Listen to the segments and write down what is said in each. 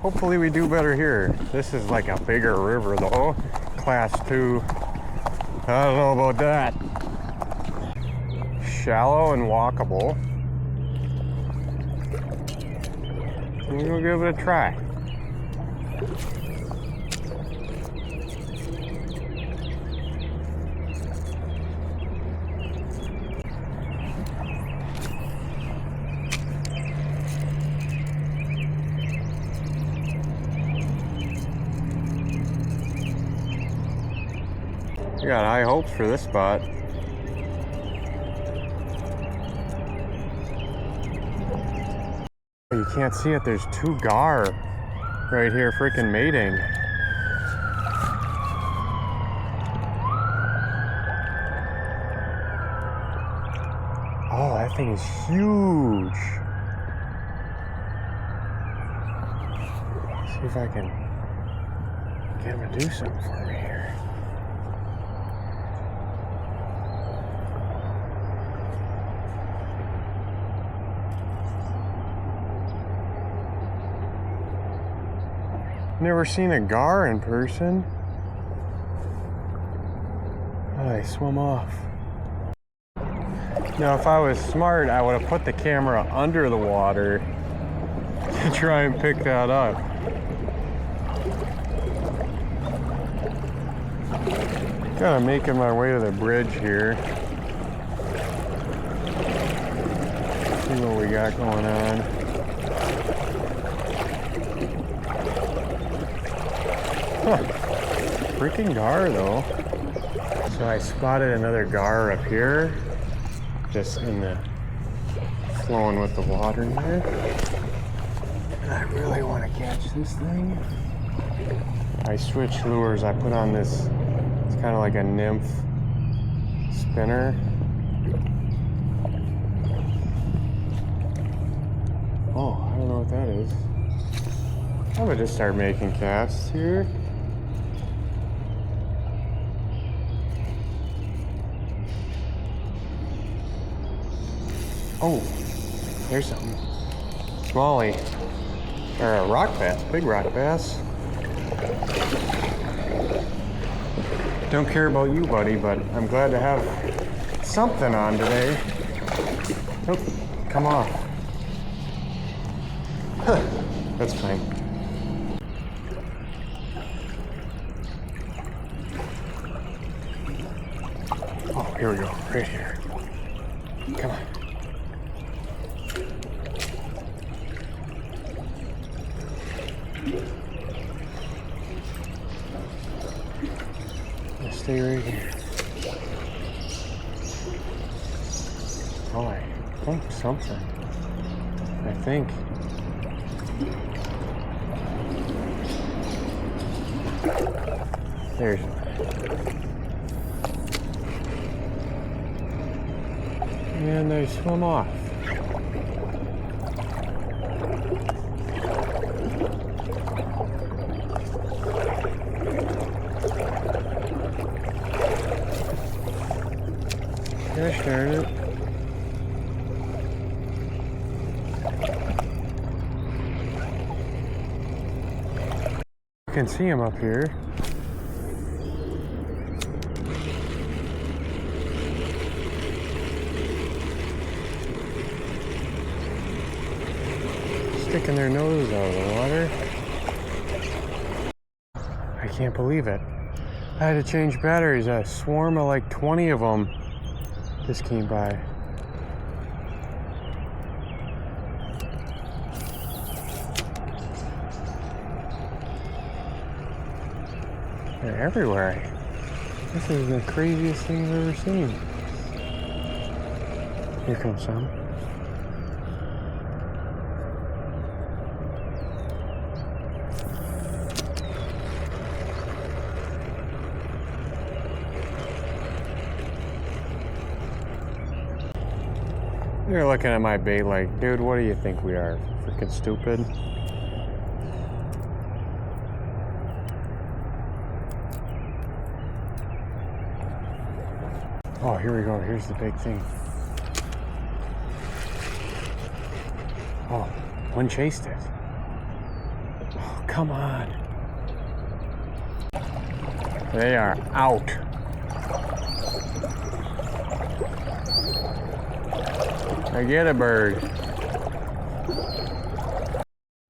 Hopefully we do better here. This is like a bigger river though. Class 2. I don't know about that. Shallow and walkable. We're gonna give it a try. I got high hopes for this spot. You can't see it, there's 2 gar right here freaking mating. Oh, that thing is huge. Let's see if I can get him to do something for me here. Never seen a gar in person. Oh, they swim off. Now, if I was smart, I would have put the camera under the water to try and pick that up. Kind of making my way to the bridge here. See what we got going on. Huh. Freaking gar though. So I spotted another gar up here, just in the flowing with the water here. And I really want to catch this thing. I switched lures. I put on this, it's kind of like a nymph spinner. Oh, I don't know what that is. I'm gonna just start making casts here. Oh, there's something. Smallie. Or a rock bass, big rock bass. Don't care about you, buddy, but I'm glad to have something on today. Oh, come off. Huh, that's fine. Oh, here we go, right here. Come on. Stay right here. Oh, I think something. I think. There's one. And they swim off. Gosh darn it. You can see him up here. Sticking their nose out of the water. I can't believe it. I had to change batteries. A swarm of like 20 of them just came by. They're everywhere. This is the craziest thing I've ever seen. Here comes some. They're looking at my bait like, dude, what do you think we are? Freaking stupid? Oh, here we go. Here's the big thing. Oh, one chased it. Oh, come on. They are out. I get a bird.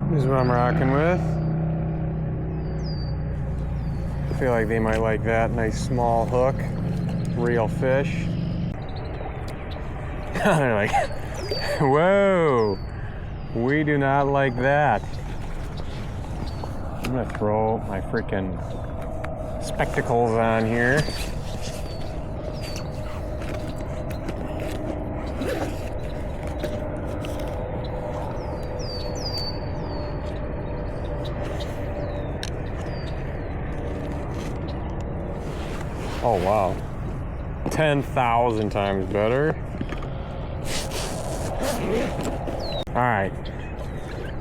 This is what I'm rocking with. I feel like they might like that. Nice small hook. Real fish. They're like, whoa, we do not like that. I'm gonna throw my freaking spectacles on here. Oh wow, 10,000 times better. All right,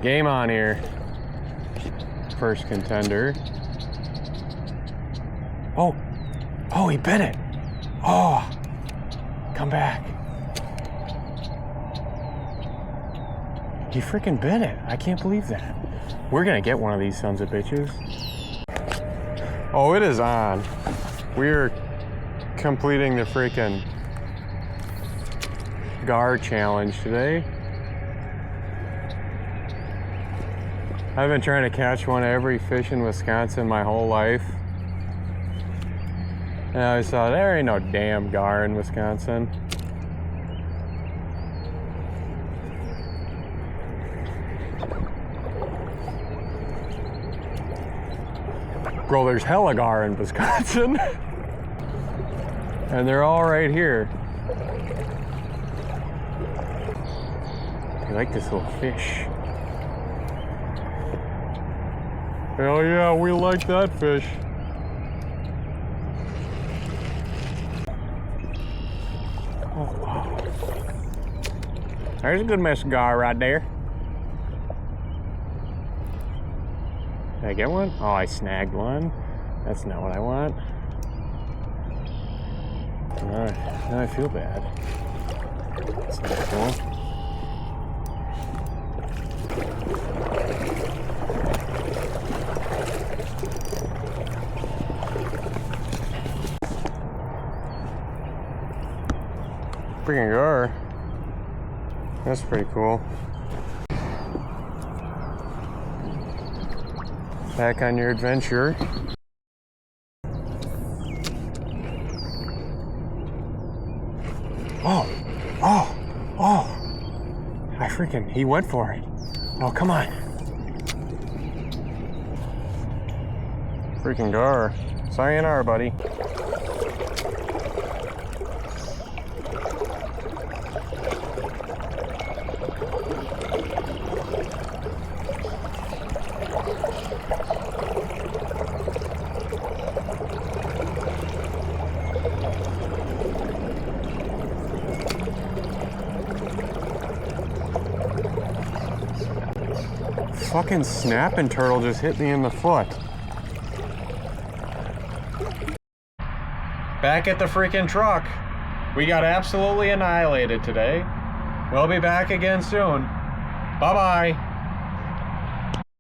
game on here. First contender. Oh, he bit it. Oh, come back. He freaking bit it. I can't believe that. We're gonna get one of these sons of bitches. Oh, it is on. We're completing the freaking gar challenge today. I've been trying to catch one every fish in Wisconsin my whole life. And I always thought, there ain't no damn gar in Wisconsin. Bro, there's hella gar in Wisconsin. And they're all right here. I like this little fish. Hell yeah, we like that fish. Oh wow. There's a good mess of gar right there. Did I get one? Oh, I snagged one. That's not what I want. Now I feel bad. That's not cool. Freaking gar. That's pretty cool. Back on your adventure. He went for it. Oh, come on. Freaking gar. Sayonara, buddy. Fucking snapping turtle just hit me in the foot. Back at the freaking truck. We got absolutely annihilated today. We'll be back again soon. Bye-bye.